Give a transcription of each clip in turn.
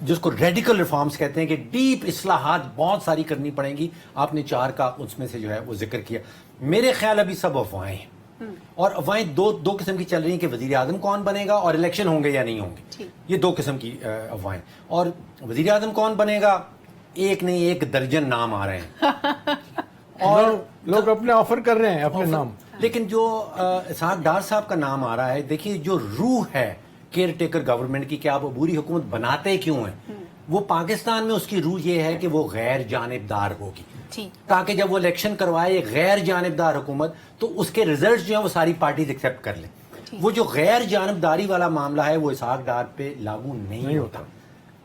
جس کو radical reforms کہتے ہیں کہ ڈیپ اصلاحات بہت ساری کرنی پڑیں گی. آپ نے 4 کا اس میں سے جو ہے وہ ذکر کیا. میرے خیال ابھی سب افواہیں ہیں, اور افواہیں دو قسم کی چل رہی ہیں کہ وزیر اعظم کون بنے گا اور الیکشن ہوں گے یا نہیں ہوں گے. یہ 2 قسم کی افواہیں. اور وزیر اعظم کون بنے گا, ایک نہیں 1 درجن نام آ رہے ہیں اور لوگ اپنے آفر کر رہے ہیں اپنے نام. لیکن جو اسحاق ڈار صاحب کا نام آ رہا ہے, دیکھیے جو روح ہے کیئر ٹیکر گورنمنٹ کی کہ آپ عبوری حکومت بناتے کیوں ہیں, وہ پاکستان میں اس کی روح یہ ہے کہ وہ غیر جانبدار ہوگی, تاکہ جب وہ الیکشن کروائے غیر جانبدار حکومت تو اس کے ریزلٹس جو ہیں وہ ساری پارٹیز ایکسیپٹ کر لیں. وہ جو غیر جانبداری والا معاملہ ہے وہ اسحاق ڈار پہ لاگو نہیں ہوتا.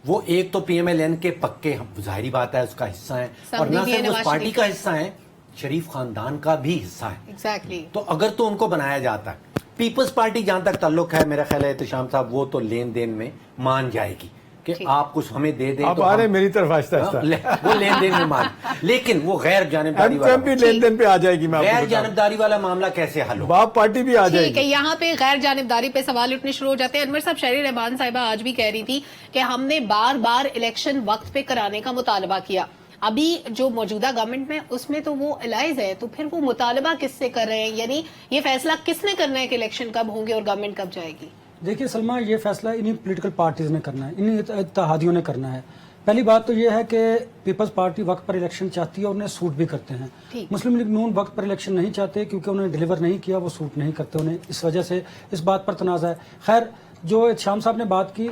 وہ ایک تو پی ایم ایل این کے پکے, ظاہری بات ہے اس کا حصہ ہیں, اور نہ صرف اس پارٹی کا حصہ ہیں, شریف خاندان کا بھی حصہ ہے. تو اگر تو ان کو بنایا جاتا ہے, پیپلز پارٹی جہاں تک تعلق ہے میرا خیال ہے احتشام صاحب وہ تو لین دین میں مان جائے گی کہ آپ کچھ ہمیں دے دیں. آپ آ رہے ہیں میری طرف آہستہ آہستہ, وہ لین دین میں مان, لیکن وہ غیر جانبداری والا لین دین پہ آ جائے گی. غیر جانبداری والا معاملہ کیسے حل ہو, باپ پارٹی بھی آ جائے گی. یہاں پہ غیر جانبداری پہ سوال اٹھنے شروع ہو جاتے ہیں. انور صاحب, شہری رحمان صاحبہ آج بھی کہہ رہی تھی کہ ہم نے بار بار الیکشن وقت پہ کرانے کا مطالبہ کیا. ابھی جو موجودہ گورنمنٹ میں اس میں تو وہ الائز ہے, تو پھر وہ مطالبہ کس سے کر رہے ہیں, یعنی یہ فیصلہ کس نے کرنا ہے کہ الیکشن کب ہوں گے اور گورنمنٹ کب جائے گی؟ دیکھیے سلمہ, یہ فیصلہ انہی پولیٹیکل پارٹیز نے کرنا ہے, انہی اتحادیوں نے کرنا ہے. پہلی بات تو یہ ہے کہ پیپلز پارٹی وقت پر الیکشن چاہتی ہے اور انہیں سوٹ بھی کرتے ہیں. مسلم لیگ نون وقت پر الیکشن نہیں چاہتے کیونکہ انہوں نے ڈیلیور نہیں کیا, وہ سوٹ نہیں کرتے انہیں, اس وجہ سے اس بات پر تنازع ہے. خیر, جو شام صاحب نے بات کی,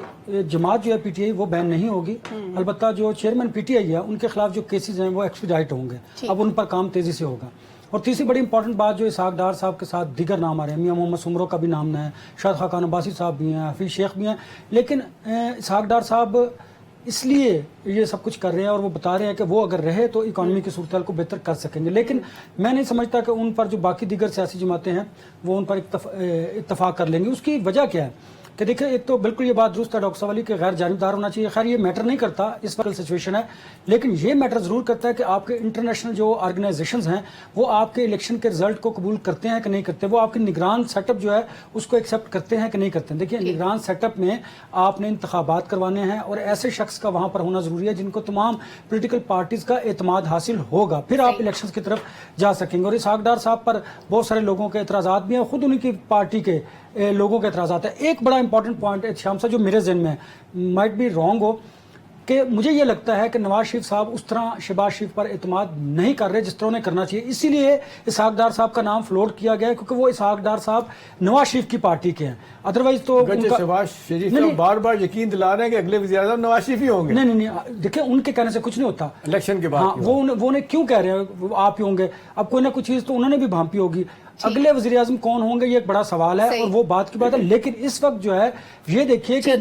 جماعت جو ہے پی ٹی آئی وہ بین نہیں ہوگی, البتہ جو چیئرمین پی ٹی آئی ہے ان کے خلاف جو کیسز ہیں وہ ایکسپیڈائٹ ہوں گے, اب ان پر کام تیزی سے ہوگا. اور تیسری بڑی امپورٹنٹ بات جو اسحاق ڈار صاحب کے ساتھ دیگر نام آ رہے ہیں, میاں محمد سمرو کا بھی نام ہے, شاہد خاقان عباسی صاحب بھی ہیں, حفیظ شیخ بھی ہیں, لیکن اسحاق ڈار صاحب اس لیے یہ سب کچھ کر رہے ہیں اور وہ بتا رہے ہیں کہ وہ اگر رہے تو اکانومی کی صورتحال کو بہتر کر سکیں گے. لیکن میں نہیں سمجھتا کہ ان پر جو باقی دیگر سیاسی جماعتیں ہیں وہ ان پر اتفاق کر لیں گے. اس کی وجہ کیا ہے کہ دیکھیں, ایک تو بالکل یہ بات درست ہے ڈاکٹر صاحب علی کہ غیر جانبدار ہونا چاہیے. خیر, یہ میٹر نہیں کرتا, اس وقت سچویشن ہے, لیکن یہ میٹر ضرور کرتا ہے کہ آپ کے انٹرنیشنل جو آرگنائزیشنز ہیں وہ آپ کے الیکشن کے رزلٹ کو قبول کرتے ہیں کہ نہیں کرتے, وہ آپ کے نگران سیٹ اپ جو ہے اس کو ایکسیپٹ کرتے ہیں کہ نہیں کرتے ہیں. دیکھیے, نگران سیٹ اپ میں آپ نے انتخابات کروانے ہیں اور ایسے شخص کا وہاں پر ہونا ضروری ہے جن کو تمام پولیٹیکل پارٹیز کا اعتماد حاصل ہوگا, پھر آپ الیکشنز کی طرف جا سکیں گے. اور اسحاق ڈار صاحب پر بہت سارے لوگوں کے اعتراضات بھی ہیں, خود ان کی پارٹی کے لوگوں کے اعتراضات ہیں. ایک بڑا امپورٹنٹ پوائنٹ ہے شام صاحب جو میرے ذہن میں مائٹ بی رانگ ہو, کہ مجھے یہ لگتا ہے کہ نواز شریف صاحب اس طرح شہباز شریف پر اعتماد نہیں کر رہے جس طرح انہیں کرنا چاہیے. اسی لیے اسحاق ڈار صاحب کا نام فلوٹ کیا گیا ہے کیونکہ وہ اسحاق ڈار صاحب نواز شریف کی پارٹی کے ہیں. ادروائز تو شہباز شریف صاحب بار بار یقین دلا رہے ہیں کہ اگلے وزیر اعظم نواز شریف ہی ہوں گے. نہیں, دیکھیں ان کے کہنے سے کچھ نہیں ہوتا الیکشن کے بعد. وہ انہیں کیوں کہہ رہے ہیں آپ ہی ہوں گے, اب کوئی نہ کوئی چیز تو انہوں نے بھی بھانپی ہوگی. اگلے وزیر اعظم کون ہوں گے یہ ایک بڑا سوال ہے اور وہ بات کی بات ہے. لیکن اس وقت جو ہے یہ دیکھیے کہ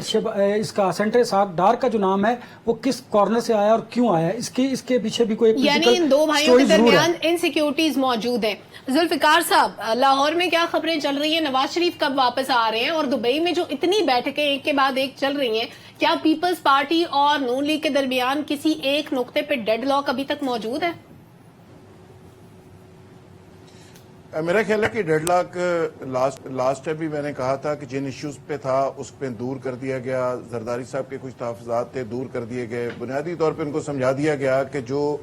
اس کا سینٹر اسحاق ڈار کا جو نام ہے وہ کس کارنر سے آیا اور کیوں آیا, اس کے پیچھے بھی کوئی یعنی ان دو بھائیوں کے درمیان انسیکیورٹیز موجود ہیں. ذوالفقار صاحب, لاہور میں کیا خبریں چل رہی ہیں, نواز شریف کب واپس آ رہے ہیں, اور دبئی میں جو اتنی بیٹھکیں ایک کے بعد ایک چل رہی ہیں, کیا پیپلز پارٹی اور نون لیگ کے درمیان کسی ایک نقطے پہ ڈیڈ لاک ابھی تک موجود ہے؟ میرا خیال ہے کہ ڈیڈ لاک لاسٹ ٹائم بھی میں نے کہا تھا کہ جن ایشوز پہ تھا اس پہ دور کر دیا گیا. زرداری صاحب کے کچھ تحفظات تھے, دور کر دیے گئے. بنیادی طور پہ ان کو سمجھا دیا گیا کہ جو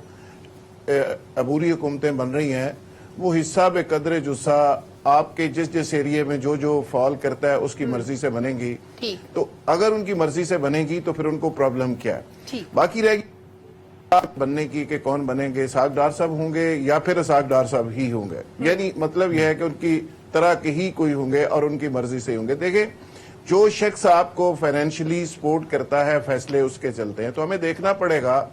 عبوری حکومتیں بن رہی ہیں وہ حصہ بے قدر جزا آپ کے جس ایریے میں جو فال کرتا ہے اس کی مرضی سے بنے گی. تو اگر ان کی مرضی سے بنے گی تو پھر ان کو پرابلم کیا ہے. باقی رہے گی بننے کی کہ کون بنیں گے, اسحاق ڈار صاحب ہوں گے یا پھر اسحاق ڈار صاحب ہی ہوں گے. یعنی مطلب یہ ہے کہ ان کی طرح کے ہی کوئی ہوں گے اور ان کی مرضی سے ہوں گے. دیکھیں, جو شخص آپ کو فائنینشلی سپورٹ کرتا ہے فیصلے اس کے چلتے ہیں, تو ہمیں دیکھنا پڑے گا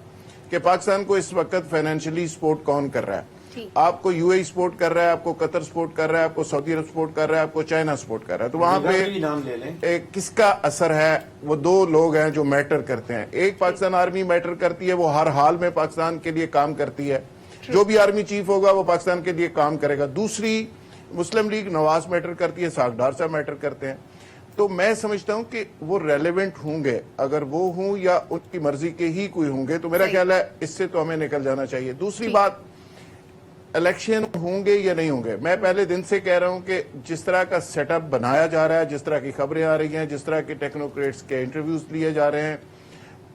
کہ پاکستان کو اس وقت فائنینشلی سپورٹ کون کر رہا ہے. آپ کو یو اے سپورٹ کر رہا ہے, آپ کو قطر سپورٹ کر رہا ہے, آپ کو سعودی عرب سپورٹ کر رہا ہے, آپ کو چائنا سپورٹ کر رہا ہے. تو وہاں پہ کس کا اثر ہے, وہ دو لوگ ہیں جو میٹر کرتے ہیں. ایک پاکستان آرمی میٹر کرتی ہے, وہ ہر حال میں پاکستان کے لیے کام کرتی ہے, جو بھی آرمی چیف ہوگا وہ پاکستان کے لیے کام کرے گا. دوسری مسلم لیگ نواز میٹر کرتی ہے, اسحاق ڈار صاحب میٹر کرتے ہیں. تو میں سمجھتا ہوں کہ وہ ریلیونٹ ہوں گے, اگر وہ ہوں یا ان کی مرضی کے ہی کوئی ہوں گے, تو میرا خیال ہے اس سے تو ہمیں نکل جانا چاہیے. دوسری بات, الیکشن ہوں گے یا نہیں ہوں گے, میں پہلے دن سے کہہ رہا ہوں کہ جس طرح کا سیٹ اپ بنایا جا رہا ہے, جس طرح کی خبریں آ رہی ہیں, جس طرح کے ٹیکنوکریٹس کے انٹرویوز لیے جا رہے ہیں,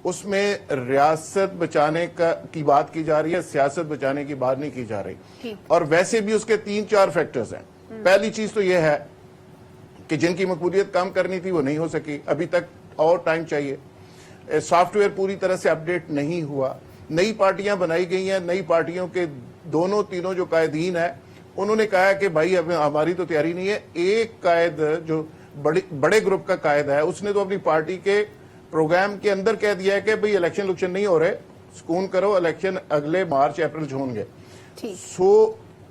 اس میں ریاست بچانے کی بات کی جا رہی ہے, سیاست بچانے کی بات نہیں کی جا رہی. اور ویسے بھی اس کے 3-4 فیکٹرز ہیں. پہلی چیز تو یہ ہے کہ جن کی مقبولیت کم کرنی تھی وہ نہیں ہو سکی, ابھی تک اور ٹائم چاہیے. سافٹ ویئر پوری طرح سے اپڈیٹ نہیں ہوا. نئی پارٹیاں بنائی گئی ہیں, نئی پارٹیوں کے تینوں جو قائدین ہیں انہوں نے کہا کہ بھائی اب ہماری تو تیاری نہیں ہے. ایک قائد جو بڑے گروپ کا قائد ہے اس نے تو اپنی پارٹی کے پروگرام کے اندر کہہ دیا ہے کہ بھئی الیکشن نہیں ہو رہے, سکون کرو, الیکشن اگلے مارچ اپریل ہوں گے. سو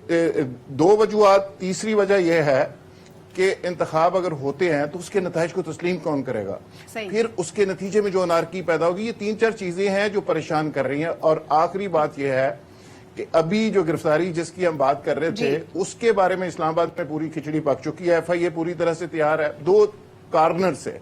2 وجوہات. تیسری وجہ یہ ہے کہ انتخاب اگر ہوتے ہیں تو اس کے نتائج کو تسلیم کون کرے گا, پھر اس کے نتیجے میں جو انارکی پیدا ہوگی. یہ 3-4 چیزیں ہیں جو پریشان کر رہی ہیں. اور آخری بات یہ ہے کہ ابھی جو گرفتاری جس کی ہم بات کر رہے تھے اس کے بارے میں اسلام آباد میں پوری کھچڑی پک چکی ہے. ایف آئی اے پوری طرح سے تیار ہے. 2 کارنر سے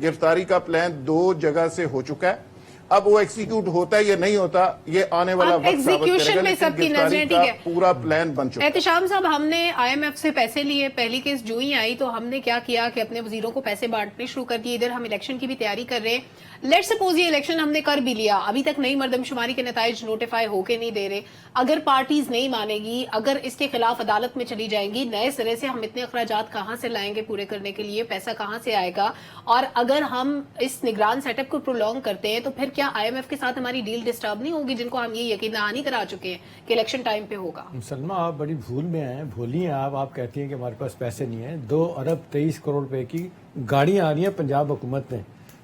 گرفتاری کا پلان 2 جگہ سے ہو چکا ہے. اب وہ ایکسیکیوٹ ہوتا ہے یا نہیں ہوتا یہ آنے والا وقت ثابت کرے گا, لیکن گرفتاری کا پورا پلان بن چکا ہے. احتشام صاحب, ہم نے آئی ایم ایف سے پیسے لیے, پہلی کیس جو ہی آئی تو ہم نے کیا کیا کہ اپنے وزیروں کو پیسے بانٹنے شروع کر دیے. ادھر ہم الیکشن کی بھی تیاری کر رہے ہیں. لیٹ سپوز یہ الیکشن ہم نے کر بھی لیا, ابھی تک نئی مردم شماری کے نتائج نوٹیفائی ہو کے نہیں دے رہے. اگر پارٹیز نہیں مانے گی, اگر اس کے خلاف عدالت میں چلی جائیں گی, نئے سرے سے ہم اتنے اخراجات کہاں سے لائیں گے پورے کرنے کے لیے, پیسہ کہاں سے آئے گا؟ اور اگر ہم اس نگران سیٹ اپ کو پرولونگ کرتے ہیں تو پھر کیا آئی ایم ایف کے ساتھ ہماری ڈیل ڈسٹرب نہیں ہوگی, جن کو ہم یہ یقین دہانی کرا چکے ہیں کہ الیکشن ٹائم پہ ہوگا؟ سلمہ, آپ بڑی بھول میں ہیں, بھولی ہیں آپ کہتی ہیں کہ ہمارے پاس پیسے نہیں ہیں. 2 ارب 23 کروڑ روپے کی گاڑیاں آ رہی ہیں پنجاب حکومت میں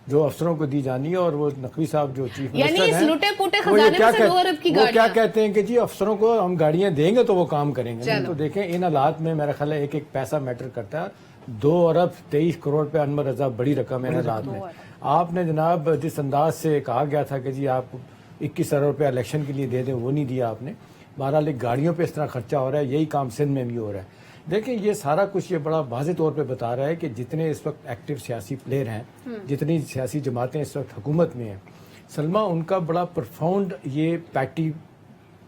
جو افسروں کو دی جانی ہے, اور وہ نقوی صاحب جو چیف منسٹر ہیں, یعنی اس لوٹے پوٹے خزانے میں سے 2 ارب کی گاڑیاں, وہ کیا کہتے ہیں کہ جی افسروں کو ہم گاڑیاں دیں گے تو وہ کام کریں گے. تو دیکھیں ان حالات میں میرا خیال ہے ایک پیسہ میٹر کرتا ہے. 2 ارب 23 کروڑ روپے انور رضا بڑی رقم ہے ان حالات میں. آپ نے جناب جس انداز سے کہا گیا تھا کہ جی آپ 21 ارب روپے الیکشن کے لیے دے دیں, وہ نہیں دیا آپ نے. بہرحال گاڑیوں پہ اس طرح خرچہ ہو رہا ہے, یہی کام سندھ میں بھی ہو رہا ہے. دیکھیں یہ سارا کچھ یہ بڑا واضح طور پہ بتا رہا ہے کہ جتنے اس وقت ایکٹیو سیاسی پلیئر ہیں, جتنی سیاسی جماعتیں اس وقت حکومت میں ہیں, سلمہ ان کا بڑا پرفاؤنڈ یہ پیٹی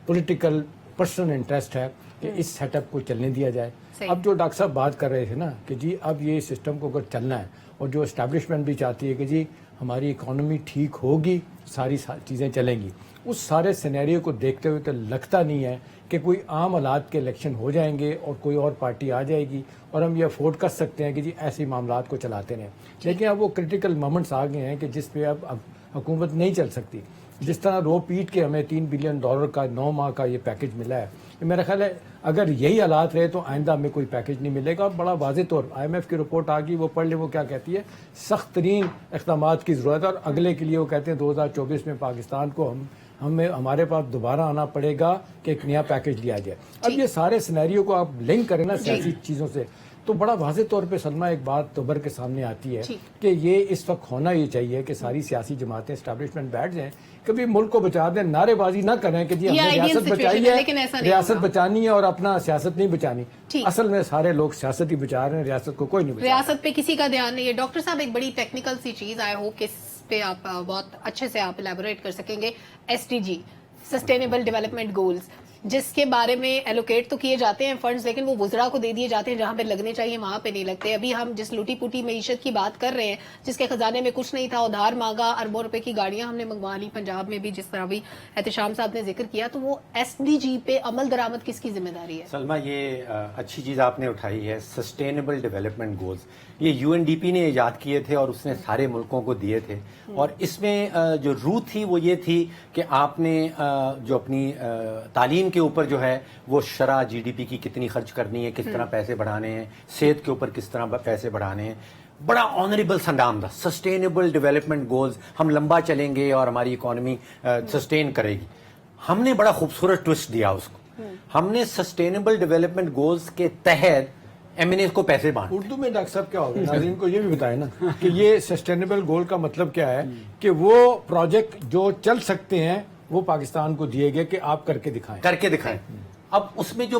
پولیٹیکل پرسنل انٹرسٹ ہے کہ اس سیٹ اپ کو چلنے دیا جائے. اب جو ڈاکٹر صاحب بات کر رہے تھے نا کہ جی اب یہ سسٹم کو اگر چلنا ہے, اور جو اسٹیبلشمنٹ بھی چاہتی ہے کہ جی ہماری اکانومی ٹھیک ہوگی, ساری چیزیں چلیں گی, اس سارے سینیریو کو دیکھتے ہوئے تو لگتا نہیں ہے کہ کوئی عام حالات کے الیکشن ہو جائیں گے اور کوئی اور پارٹی آ جائے گی اور ہم یہ افورڈ کر سکتے ہیں کہ جی ایسے معاملات کو چلاتے رہیں. لیکن اب وہ کرٹیکل مومنٹس آ گئے ہیں کہ جس پہ اب حکومت نہیں چل سکتی. جس طرح رو پیٹ کے ہمیں $3 بلین کا 9 ماہ کا یہ پیکج ملا ہے, میرا خیال ہے اگر یہی حالات رہے تو آئندہ ہمیں کوئی پیکج نہیں ملے گا. بڑا واضح طور آئی ایم ایف کی رپورٹ آ گئی, وہ پڑھ لے, وہ کیا کہتی ہے, سخت ترین اقدامات کی ضرورت ہے. اور اگلے کے لیے وہ کہتے ہیں 2024 میں پاکستان کو ہمیں ہمارے پاس دوبارہ آنا پڑے گا کہ ایک نیا پیکج لیا جائے. اب یہ سارے سینیریو کو آپ لنک کریں نا سیاسی چیزوں سے, تو بڑا واضح طور پہ سلمہ ایک بات دوبر کے سامنے آتی ہے کہ یہ اس وقت ہونا یہ چاہیے کہ ساری سیاسی جماعتیں اسٹیبلشمنٹ بیٹھ جائیں, کبھی ملک کو بچا دیں, نعرے بازی نہ کریں کہ جی ہم نے ریاست بچائی ہے, ریاست بچانی ہے اور اپنا سیاست نہیں بچانی. اصل میں سارے لوگ سیاست ہی بچا رہے ہیں, ریاست کو کوئی نہیں بچا. ریاست پہ کسی کا دھیان نہیں ہے. ڈاکٹر صاحب ایک بڑی ٹیکنیکل سی چیز, آئی ہوپ کہ اس پہ آپ بہت اچھے سے آپ الیبوریٹ کر سکیں گے. SDG سسٹینیبل ڈیولپمنٹ گولز, جس کے بارے میں ایلوکیٹ تو کیے جاتے ہیں فنڈز, لیکن وہ وزراء کو دے دیے جاتے ہیں, جہاں پہ لگنے چاہیے وہاں پہ نہیں لگتے. ابھی ہم جس لوٹی پوٹی معیشت کی بات کر رہے ہیں, جس کے خزانے میں کچھ نہیں تھا, ادھار مانگا, اربوں روپے کی گاڑیاں ہم نے منگوا لی پنجاب میں بھی, جس طرح بھی احتشام صاحب نے ذکر کیا, تو وہ SDG پہ عمل درآمد کس کی ذمہ داری ہے؟ سلمہ یہ اچھی چیز آپ نے اٹھائی ہے, سسٹینیبل ڈیولپمنٹ گولز. یہ UNDP نے ایجاد کیے تھے اور اس نے سارے ملکوں کو دیے تھے, اور اس میں جو روح تھی وہ یہ تھی کہ آپ نے جو اپنی تعلیم کے اوپر جو ہے وہ شرح GDP کی کتنی خرچ کرنی ہے, کس طرح پیسے بڑھانے ہیں, صحت کے اوپر کس طرح پیسے بڑھانے ہیں. بڑا آنریبل سنڈام تھا, سسٹینیبل ڈیولپمنٹ گولز, ہم لمبا چلیں گے اور ہماری اکانومی سسٹین کرے گی. ہم نے بڑا خوبصورت ٹوسٹ دیا اس کو, ہم نے سسٹینیبل ڈیولپمنٹ گولز کے تحت MNAs کو پیسے بانٹ. اردو میں ڈاکٹر صاحب کیا ہوگا, ناظرین کو یہ بھی بتائیں نا کہ یہ سسٹینیبل گول کا مطلب کیا ہے, کہ وہ پروجیکٹ جو چل سکتے ہیں وہ پاکستان کو دیے گئے کہ آپ کر کے دکھائیں. اب اس میں جو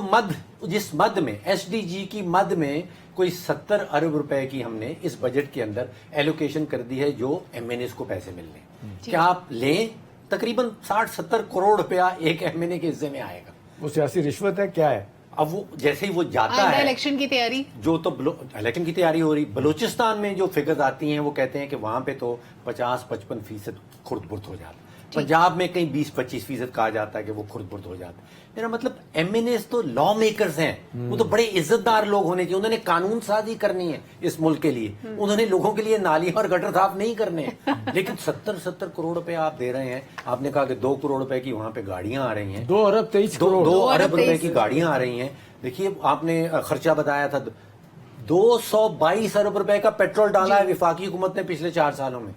جس مد میں SDG کی مد میں کوئی 70 ارب روپے کی ہم نے اس بجٹ کے اندر ایلوکیشن کر دی ہے جو MNAs کو پیسے ملنے. کیا آپ لیں, تقریباً 60-70 کروڑ روپیہ ایک MNA کے حصے میں آئے گا. وہ سیاسی رشوت ہے کیا ہے؟ اب وہ جیسے ہی وہ جاتا آئندہ ہے الیکشن کی تیاری جو تو الیکشن کی تیاری ہو رہی، بلوچستان میں جو فگرز آتی ہیں وہ کہتے ہیں کہ وہاں پہ تو 50-55% خرد برد ہو جاتا، پنجاب میں کہیں 20-25% کہا جاتا ہے کہ وہ خرد برد ہو جاتا ہے۔ میرا مطلب ایم این ایز تو لا میکرز ہیں، وہ تو بڑے عزت دار لوگ ہونے چاہیے، انہوں نے قانون سازی کرنی ہے اس ملک کے لیے، انہوں نے لوگوں کے لیے نالیاں اور گٹر صاف نہیں کرنے ہیں۔ لیکن 70 کروڑ روپے آپ دے رہے ہیں، آپ نے کہا کہ 2 کروڑ روپے کی وہاں پہ گاڑیاں آ رہی ہیں، 2 ارب 23 کروڑ 2 ارب روپے کی گاڑیاں آ رہی ہیں۔ دیکھیے آپ نے خرچہ بتایا تھا 222 ارب روپے کا پیٹرول ڈالا ہے وفاقی حکومت نے پچھلے 4 سالوں میں۔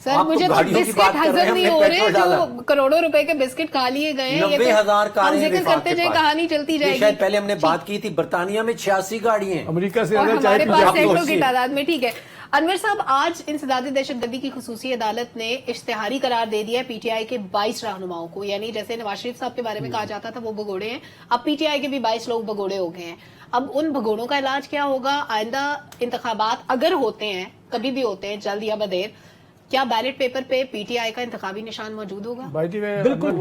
سر مجھے تو بسکٹ حضر نہیں ہو رہے جو کروڑوں روپے کے بسکٹ کھا لیے گئے ہیں، 90,000 کاریں ذکر کرتے جائیں کہانی چلتی جائے گی۔ شاید پہلے ہم نے بات کی تھی برطانیہ میں 86 گاڑیاں ہیں، امریکہ سے اور زیادہ ہمارے پاس چاہے سینکڑوں کی تعداد میں۔ ٹھیک ہے انور صاحب، آج انسداد دہشت گردی کی خصوصی عدالت نے اشتہاری قرار دے دیا ہے پی ٹی آئی کے 22 رہنماؤں کو، یعنی جیسے نواز شریف صاحب کے بارے میں کہا جاتا تھا وہ بگوڑے ہیں، اب پی ٹی آئی کے بھی 22 لوگ بگوڑے ہو گئے ہیں۔ اب ان بگوڑوں کا علاج کیا ہوگا؟ آئندہ انتخابات اگر ہوتے ہیں، کبھی بھی ہوتے ہیں جلد یا بدیر، کیا بیلٹ پیپر پہ پی ٹی آئی کا انتخابی نشان موجود ہوگا؟ بالکل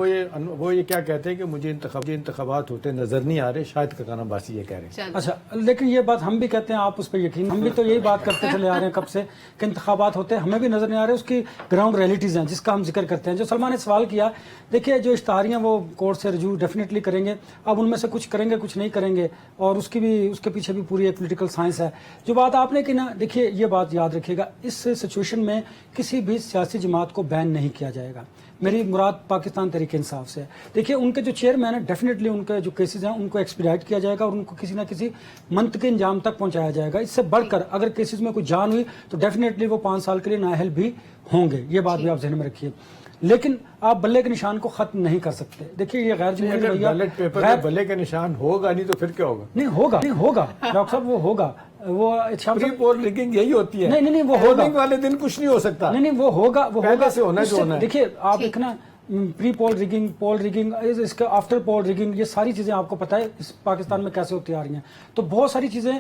وہ یہ کیا کہتے ہیں کہ مجھے انتخابات ہوتے نظر نہیں آ رہے، شاید ککان عباسی یہ کہہ رہے ہیں۔ اچھا، لیکن یہ بات ہم بھی کہتے ہیں، آپ اس پہ یقین، ہم بھی تو یہی بات کرتے چلے آ رہے ہیں کب سے کہ انتخابات ہوتے ہیں، ہمیں بھی نظر نہیں آ رہے، اس کی گراؤنڈ ریئلٹیز ہیں جس کا ہم ذکر کرتے ہیں۔ جو سلمان نے سوال کیا، دیکھیے جو اشتہاریاں وہ کورٹ سے رجوع ڈیفینیٹلی کریں گے، اب ان میں سے کچھ کریں گے کچھ نہیں کریں گے، اور اس کے پیچھے بھی پوری ایک پولیٹیکل سائنس ہے۔ جو بات آپ نے کی نا، دیکھیے یہ بات یاد رکھیے گا، اس سچویشن میں کسی بھی سیاسی جماعت کو بین نہیں کیا جائے گا، میری مراد پاکستان تحریک انصاف سے۔ دیکھیے ان کے جو چیئرمین ہیں، ڈیفینیٹلی ان کے جو کیسز ہیں ان کو ایکسپیڈائٹ کیا جائے گا اور ان کو کسی نہ کسی منطقی انجام تک پہنچایا جائے گا۔ اس سے بڑھ کر اگر کیسز میں کوئی جان ہوئی تو ڈیفینیٹلی وہ 5 سال کے لیے نااہل بھی ہوں گے، یہ بات بھی آپ ذہن میں رکھیے۔ لیکن آپ بلے کے نشان کو ختم نہیں کر سکتے۔ دیکھیے یہ غیر جمہوری بیلٹ پیپر میں بلے کا نشان ہوگا نہیں تو پھر کیا ہوگا؟ نہیں ہوگا ڈاکٹر صاحب، وہ ہوگا، وہ پری پول ریگنگ یہی ہوتی ہے۔ نہیں وہ ہوگا والے دن کچھ نہیں ہو سکتا۔ نہیں وہ ہوگا پہلے سے ہونا جو ہونا ہے۔ دیکھیے آپ ایک نا پری پول ریگنگ، پول ریگنگ، اس کا آفٹر پول ریگنگ، یہ ساری چیزیں آپ کو پتہ ہے اس پاکستان میں کیسے ہوتی آ رہی ہیں۔ تو بہت ساری چیزیں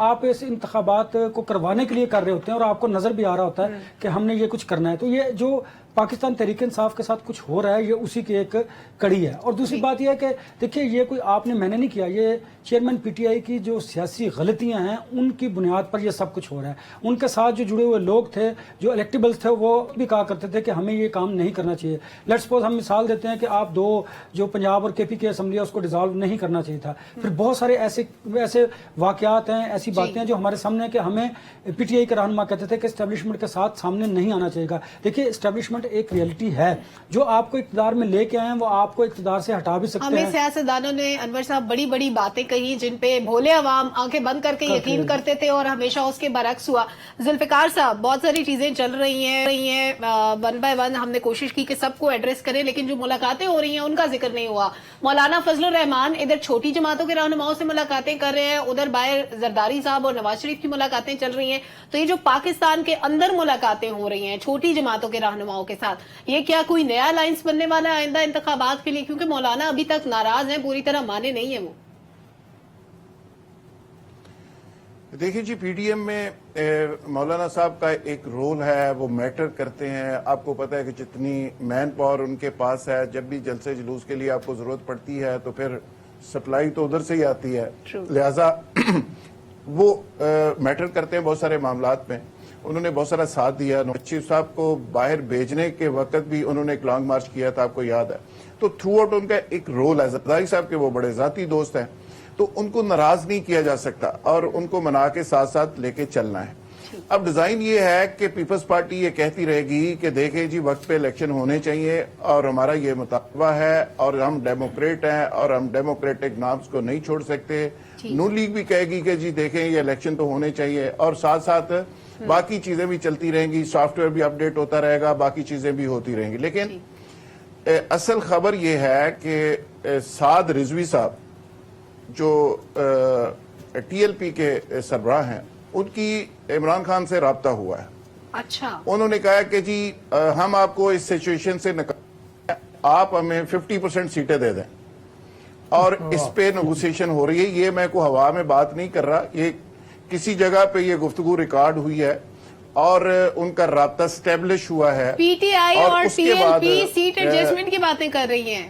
آپ اس انتخابات کو کروانے کے لیے کر رہے ہوتے ہیں اور آپ کو نظر بھی آ رہا ہوتا ہے کہ ہم نے یہ کچھ کرنا ہے۔ تو یہ جو پاکستان تحریک انصاف کے ساتھ کچھ ہو رہا ہے یہ اسی کی ایک کڑی ہے۔ اور دوسری بات یہ ہے کہ دیکھیے یہ کوئی آپ نے میں نے نہیں کیا، یہ چیئرمین پی ٹی آئی کی جو سیاسی غلطیاں ہیں ان کی بنیاد پر یہ سب کچھ ہو رہا ہے۔ ان کے ساتھ جو جڑے ہوئے لوگ تھے، جو الیکٹیبلز تھے، وہ بھی کہا کرتے تھے کہ ہمیں یہ کام نہیں کرنا چاہیے۔ لیٹس سپوز ہم مثال دیتے ہیں کہ آپ جو پنجاب اور کے پی کی اسمبلی ہے اس کو ڈیزالو نہیں کرنا چاہیے تھا۔ پھر بہت سارے ایسے واقعات ہیں، ایسی باتیں ہیں جو ہمارے سامنے ہیں کہ ہمیں پی ٹی آئی کے رہنما کہتے تھے کہ اسٹیبلشمنٹ کے ساتھ سامنے نہیں آنا چاہیے گا۔ دیکھیے اسٹیبلشمنٹ ایک ریئلٹی ہے، جو آپ کو اقتدار میں لے کے آئے ہیں وہ آپ کو اقتدار سے ہٹا بھی سکتے ہیں۔ ہمیں سیاستدانوں نے انور صاحب بڑی بڑی باتیں کہی جن پہ بھولے عوام آنکھیں بند کر کے یقین کرتے تھے اور ہمیشہ اس کے برعکس ہوا۔ ذوالفقار صاحب، بہت ساری چیزیں چل رہی ہیں، ون بائی ون ہم نے کوشش کی کہ سب کو ایڈریس کریں، لیکن جو ملاقاتیں ہو رہی ہیں ان کا ذکر نہیں ہوا۔ مولانا فضل الرحمان ادھر چھوٹی جماعتوں کے رہنماؤں سے ملاقاتیں کر رہے ہیں، ادھر باہر زرداری صاحب اور نواز شریف کی ملاقاتیں چل رہی ہیں۔ تو یہ جو پاکستان کے اندر ملاقاتیں ہو رہی ہیں چھوٹی جماعتوں کے رہنماؤں کے ساتھ، یہ کیا کوئی نیا الائنس بننے والا ہے آئندہ انتخابات کے لیے؟ کیونکہ مولانا ابھی تک ناراض ہیں، پوری طرح مانے نہیں ہیں وہ۔ دیکھیں جی، پی ڈی ایم میں مولانا صاحب کا ایک رول ہے، وہ میٹر کرتے ہیں۔ آپ کو پتہ ہے کہ جتنی مین پاور ان کے پاس ہے، جب بھی جلسے جلوس کے لیے آپ کو ضرورت پڑتی ہے تو پھر سپلائی تو ادھر سے ہی آتی ہے، لہذا وہ میٹر کرتے ہیں بہت سارے معاملات میں۔ انہوں نے بہت سارا ساتھ دیا، نواز شریف صاحب کو باہر بھیجنے کے وقت بھی انہوں نے ایک لانگ مارچ کیا تھا، آپ کو یاد ہے۔ تو تھرو آؤٹ ان کا ایک رول ہے۔ زرداری صاحب کے وہ بڑے ذاتی دوست ہیں، تو ان کو ناراض نہیں کیا جا سکتا اور ان کو منا کے ساتھ ساتھ لے کے چلنا ہے۔ اب ڈیزائن یہ ہے کہ پیپلز پارٹی یہ کہتی رہے گی کہ دیکھیں جی وقت پہ الیکشن ہونے چاہیے اور ہمارا یہ مطالبہ ہے اور ہم ڈیموکریٹ ہیں اور ہم ڈیموکریٹک نارمز کو نہیں چھوڑ سکتے۔ نون لیگ بھی کہے گی کہ جی دیکھیں یہ الیکشن تو ہونے چاہیے، اور ساتھ ساتھ باقی چیزیں بھی چلتی رہیں گی، سافٹ ویئر بھی اپڈیٹ ہوتا رہے گا، باقی چیزیں بھی ہوتی رہیں گی۔ لیکن اصل خبر یہ ہے کہ سعد رضوی صاحب جو ٹی ایل پی کے سربراہ ہیں، ان کی عمران خان سے رابطہ ہوا ہے۔ اچھا، انہوں نے کہا کہ جی ہم آپ کو اس سچویشن سے نکال، آپ ہمیں 50% سیٹیں دے دیں، اور اس پہ نیگوسیشن ہو رہی ہے۔ یہ میں کو ہوا میں بات نہیں کر رہا، یہ کسی جگہ پہ یہ گفتگو ریکارڈ ہوئی ہے اور ان کا رابطہ اسٹیبلش ہوا ہے۔ پی ٹی آئی اور T L P seat adjustment کی باتیں کر رہی ہیں۔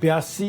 82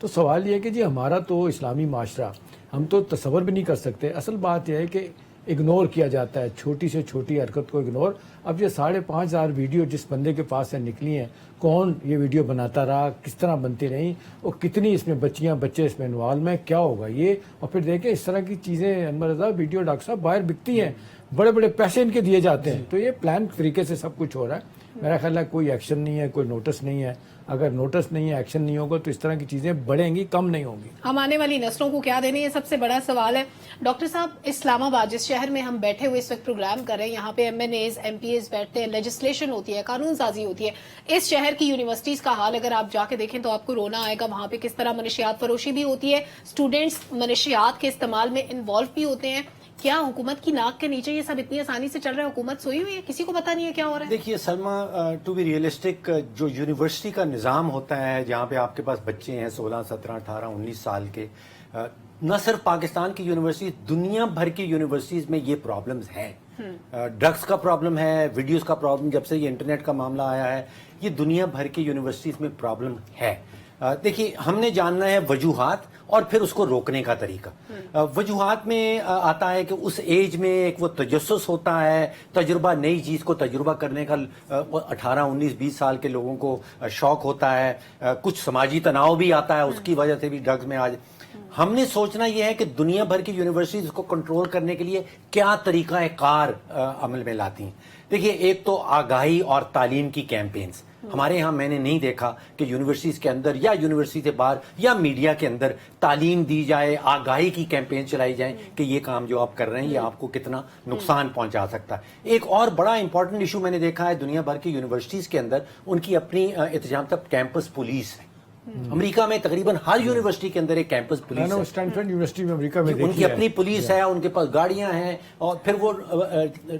تو سوال یہ ہے کہ جی ہمارا تو اسلامی معاشرہ ہم تو تصور بھی نہیں کر سکتے. اصل بات یہ ہے کہ اگنور کیا جاتا ہے, چھوٹی سے چھوٹی حرکت کو اگنور. اب یہ 5,500 ویڈیو جس بندے کے پاس سے نکلی ہیں, کون یہ ویڈیو بناتا رہا, کس طرح بنتی رہیں, اور کتنی اس میں بچیاں بچے اس میں انوالو ہیں, کیا ہوگا یہ. اور پھر دیکھیں اس طرح کی چیزیں انور رضا ویڈیو ڈاکٹر صاحب باہر بکتی ہیں, بڑے بڑے پیسے ان کے دیے جاتے ہیں. تو یہ پلان طریقے سے سب کچھ ہو رہا ہے. میرا خیال ہے کوئی ایکشن نہیں ہے, کوئی نوٹس نہیں ہے. اگر نوٹس نہیں ہے, ایکشن نہیں ہوگا تو اس طرح کی چیزیں بڑھیں گی, کم نہیں ہوں گی. ہم آنے والی نسلوں کو کیا دینے, یہ سب سے بڑا سوال ہے. ڈاکٹر صاحب, اسلام آباد جس شہر میں ہم بیٹھے ہوئے اس وقت پروگرام کر رہے ہیں, یہاں پہ MNAs MPs بیٹھتے ہیں, لیجسلیشن ہوتی ہے, قانون سازی ہوتی ہے. اس شہر کی یونیورسٹیز کا حال اگر آپ جا کے دیکھیں تو آپ کو رونا آئے گا. وہاں پہ کس طرح منشیات فروشی بھی ہوتی ہے, اسٹوڈینٹس منشیات کے استعمال میں انوالو بھی ہوتے ہیں. کیا حکومت کی ناک کے نیچے یہ سب اتنی آسانی سے چل رہا ہے؟ حکومت سوئی ہوئی ہے, کسی کو پتا نہیں ہے کیا ہو رہا ہے. دیکھیے سلما, ٹو بی ریئلسٹک, جو یونیورسٹی کا نظام ہوتا ہے جہاں پہ آپ کے پاس بچے ہیں 16 17 18 19 سال کے, نہ صرف پاکستان کی یونیورسٹیز, دنیا بھر کی یونیورسٹیز میں یہ پرابلمز ہیں. ڈرگس کا پرابلم ہے, ویڈیوز کا پرابلم, جب سے یہ انٹرنیٹ کا معاملہ آیا ہے یہ دنیا بھر کی یونیورسٹیز میں پرابلم ہے. دیکھیے ہم نے جاننا ہے وجوہات اور پھر اس کو روکنے کا طریقہ. وجوہات میں آتا ہے کہ اس ایج میں ایک وہ تجسس ہوتا ہے, تجربہ, نئی چیز کو تجربہ کرنے کا 18 19 20 سال کے لوگوں کو شوق ہوتا ہے. کچھ سماجی تناؤ بھی آتا ہے, اس کی وجہ سے بھی ڈرگز میں آج ہم نے سوچنا یہ ہے کہ دنیا بھر کی یونیورسٹیز کو کنٹرول کرنے کے لیے کیا طریقہ کار عمل میں لاتی ہیں. دیکھیے ایک تو آگاہی اور تعلیم کی کیمپینز. ہمارے ہاں میں نے نہیں دیکھا کہ یونیورسٹیز کے اندر یا یونیورسٹی سے باہر یا میڈیا کے اندر تعلیم دی جائے, آگاہی کی کیمپین چلائی جائیں کہ یہ کام جو آپ کر رہے ہیں یہ آپ کو کتنا نقصان پہنچا سکتا ہے. ایک اور بڑا امپورٹنٹ ایشو میں نے دیکھا ہے دنیا بھر کی یونیورسٹیز کے اندر, ان کی اپنی احتجام تک کیمپس پولیس ہے. امریکہ میں تقریباً ہر یونیورسٹی کے اندر ایک کیمپس پولیس ہے. اسٹینفورڈ یونیورسٹی میں امریکہ میں ان کی اپنی پولیس ہے, ان کے پاس گاڑیاں ہیں, اور پھر وہ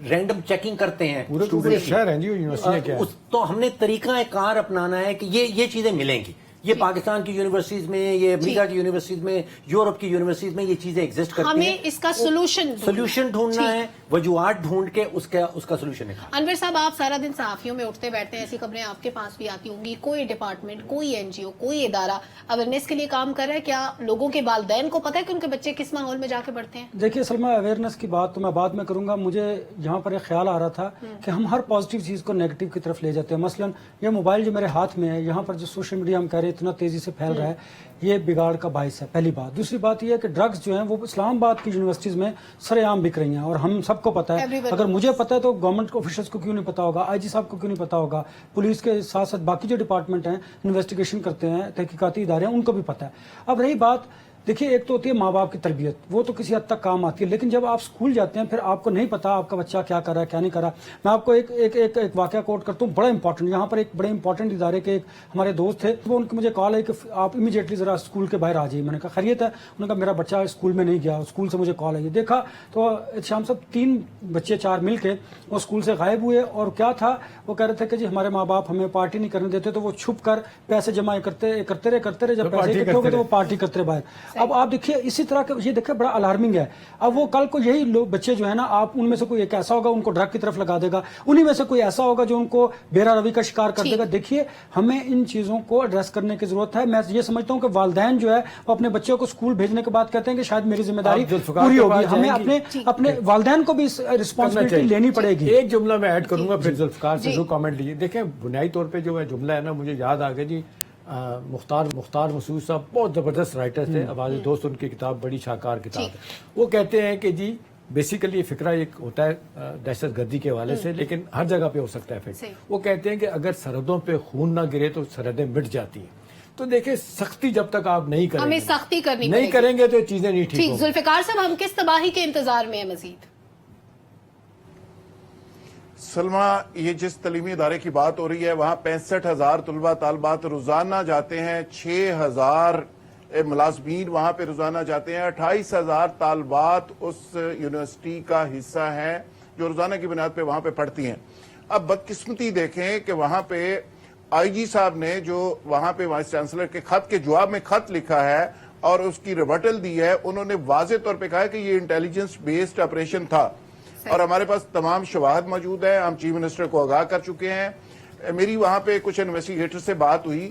رینڈم چیکنگ کرتے ہیں. پورے شہر ہیں جی یونیورسٹیاں کیا ہے. تو ہم نے طریقہ کار اپنانا ہے کہ یہ چیزیں ملیں گی. یہ پاکستان کی یونیورسٹیز میں, یہ امریکہ کی یونیورسٹیز میں, یورپ کی یونیورسٹیز میں یہ چیزیں ایگزسٹ کرتی ہیں. ہمیں اس کا سولوشن ڈھونڈنا ہے, وجوہات ڈھونڈ کے اس کا سولوشن ہے. انور صاحب, آپ سارا دن صحافیوں میں اٹھتے بیٹھتے ہیں, ایسی خبریں آپ کے پاس بھی آتی ہوں گی. کوئی ڈپارٹمنٹ, کوئی NGO, کوئی ادارہ اویئرنیس کے لیے کام کر رہا ہے کیا؟ لوگوں کے والدین کو پتہ ہے کہ ان کے بچے کس ماحول میں جا کے پڑھتے ہیں؟ دیکھیے سلما, اویئرنیس کی بات تو میں بعد میں کروں گا. مجھے یہاں پر ایک خیال آ رہا تھا کہ ہم ہر پازیٹیو چیز کو نیگیٹو کی طرف لے جاتے ہیں. مثلا یہ موبائل جو میرے ہاتھ میں ہے, یہاں پر جو سوشل میڈیا ہم کہہ رہے ہیں اتنا تیزی سے پھیل رہا ہے, یہ بگاڑ کا باعث ہے. پہلی بات. دوسری بات یہ ہے کہ ڈرگز جو ہیں وہ اسلام آباد کی یونیورسٹیز میں سر عام بک رہی ہیں, اور ہم سب کو پتا ہے. اگر مجھے پتا ہے تو گورنمنٹ آفیشلز کو کیوں نہیں پتا ہوگا, IG صاحب کو کیوں نہیں پتا ہوگا, پولیس کے ساتھ ساتھ باقی جو ڈپارٹمنٹ ہیں انویسٹیگیشن کرتے ہیں, تحقیقاتی ادارے ہیں, ان کو بھی پتا ہے. اب رہی بات, دیکھیے ایک تو ہوتی ہے ماں باپ کی تربیت, وہ تو کسی حد تک کام آتی ہے, لیکن جب آپ اسکول جاتے ہیں پھر آپ کو نہیں پتا آپ کا بچہ کیا کر رہا ہے کیا نہیں کر رہا. میں آپ کو ایک واقعہ کوٹ کرتا ہوں, بڑا امپورٹنٹ. یہاں پر ایک بڑے امپورٹنٹ ادارے کے ایک ہمارے دوست تھے, وہ ان کی مجھے کال ہے کہ آپ امیڈیٹلی ذرا اسکول کے باہر آ جائیے. میں نے کہا خیریت ہے؟ انہوں نے کہا میرا بچہ اسکول میں نہیں گیا, اسکول سے مجھے کال آئی. دیکھا تو شام صاحب 3 بچے 4 مل کے وہ اسکول سے غائب ہوئے, اور کیا تھا وہ کہہ رہے تھے کہ جی ہمارے ماں باپ ہمیں پارٹی نہیں کرنے دیتے, تو وہ چھپ کر پیسے جمع کرتے رہے, جب پیسے اکٹھے ہو گئے تو وہ پارٹی کرتے رہے باہر. اب آپ دیکھیے اسی طرح کے, یہ دیکھیں بڑا الارمنگ ہے. اب وہ کل کو یہی لوگ بچے جو ہے نا, آپ ان میں سے کوئی ایک ایسا ہوگا ان کو ڈرگ کی طرف لگا دے گا, انہی میں سے کوئی ایسا ہوگا جو ان کو بیرا روی کا شکار کر دے گا. دیکھیے ہمیں ان چیزوں کو ایڈریس کرنے کی ضرورت ہے. میں یہ سمجھتا ہوں کہ والدین جو ہے وہ اپنے بچوں کو اسکول بھیجنے کے بعد کہتے ہیں کہ شاید میری ذمہ داری پوری ہوگی, ہمیں اپنے والدین کو بھی رسپانسبلٹی لینی پڑے گی. ایک جملہ میں ایڈ کروں گا پھر ذوالفقار سے جو کامنٹ لیجیے. دیکھیں بنیادی طور پہ جو ہے جملہ ہے نا, مجھے یاد آ گیا جی, مختار مسعود صاحب بہت زبردست رائٹر تھے, آواز دوست ان کی کتاب بڑی شاہکار کتاب ہے. وہ کہتے ہیں کہ جی بیسیکلی یہ فکرہ ایک ہوتا ہے دہشت گردی کے حوالے سے, لیکن ہر جگہ پہ ہو سکتا ہے فکر. وہ کہتے ہیں کہ اگر سرحدوں پہ خون نہ گرے تو سرحدیں مٹ جاتی ہیں. تو دیکھیں سختی جب تک آپ نہیں کریں ہمیں سختی کرنی نہیں کریں گے تو چیزیں نہیں ٹھیک ہوں گی. ذوالفقار صاحب, ہم کس تباہی کے انتظار میں ہیں مزید؟ سلما, یہ جس تعلیمی ادارے کی بات ہو رہی ہے وہاں 65,000 طلبہ طالبات روزانہ جاتے ہیں, 6,000 ملازمین وہاں پہ روزانہ جاتے ہیں, 28,000 طالبات اس یونیورسٹی کا حصہ ہیں جو روزانہ کی بنیاد پہ وہاں پہ پڑھتی ہیں. اب بدقسمتی دیکھیں کہ وہاں پہ IG صاحب نے جو وہاں پہ وائس چانسلر کے خط کے جواب میں خط لکھا ہے اور اس کی ریبٹل دی ہے, انہوں نے واضح طور پہ کہا ہے کہ یہ انٹیلیجنس بیسڈ آپریشن تھا, اور ہمارے پاس تمام شواہد موجود ہیں, ہم چیف منسٹر کو آگاہ کر چکے ہیں. میری وہاں پہ کچھ انویسٹیگیٹر سے بات ہوئی